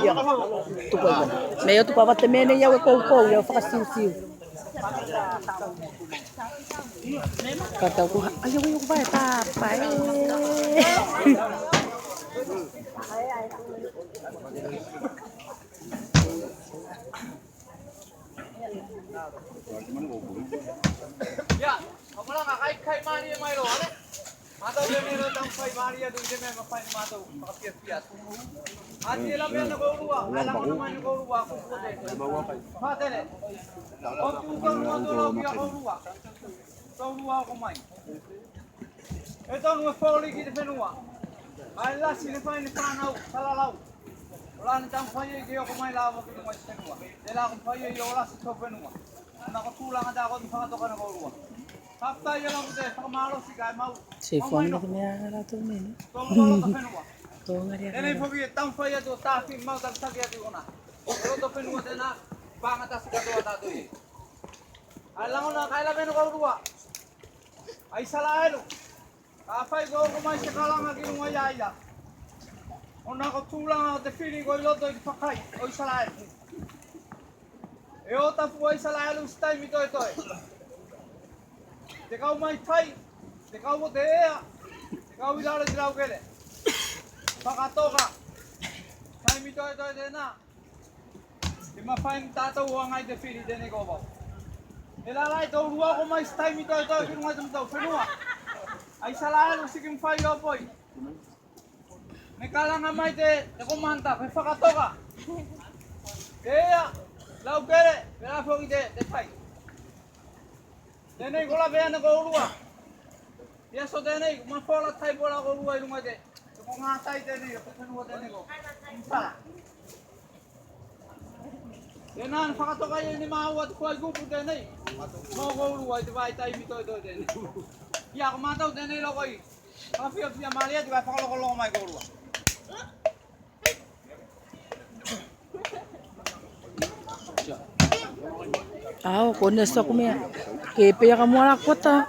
Ya. Tupa. Meio tu pava também nem eu com eu faço siu. Kata ko ayo yung ba ta pa. Ya, kamu lah nggak kai mani mai lo, ne? Atau dia ni datang kai mani ya, tu dia memang kai mani tu, pakai pias. Hati lah biar nak keluar, alam mana main keluar, aku boleh. Hati le. Oh tu kan tu lo biar keluar, keluar aku main. Itu nu poli kita penua. Allah sini main ni panau, salah lau. Ulan tang faya dia aku main lawa kita main penua. Dia aku faya dia ulas tu penua. Nak tulang ada aku tu fangat kan keluar. Kapta ya lang deh, tak malu sih guys mau. Si Fong ni kena ala tu ni. Tolong penua. To ngari. Ini pergi tang faya tu tapi mau tak sakit tu kena. Kalau tu penua tu nak bang atas kedua tu ni. Alang nak kailah penua keluar. Ai salah lu. Apa itu kau main sekarang lagi rumah ya? Ona ko tulang te fili ko lo to pakai. Oi salah. Eu tá foi salah lu stai mi toi toi. Te kau mai thai. Te kau mo te ya. Te kau ila le grau kele. Pakatoka. Thai mi toi toi de na. Te ma fain tata uang ai te fili de ne ko ba. Ela lai to rua ko mai stai mi toi toi ki rumah tum tau fenua. Ai salah lu sikim fai yo poi. Nekala nga mai te komanta pe fakatoka. Kaya lau kere pela fogi te fai. Tenei gola beana ko urua. Ya so tenei ma fola tai bola ko urua ilunga te. Ko nga tai tenei ko tenua tenei ko. Sala. Tenan fakatoka ye ni mawat ko gupu tenei. Mo ko urua te vai tai mi to tenei. Ya ko matau tenei lo koi. Afia malia te vai fakalo ko mai ko urua. Ah, con esto comía. Que pega como a la cuota.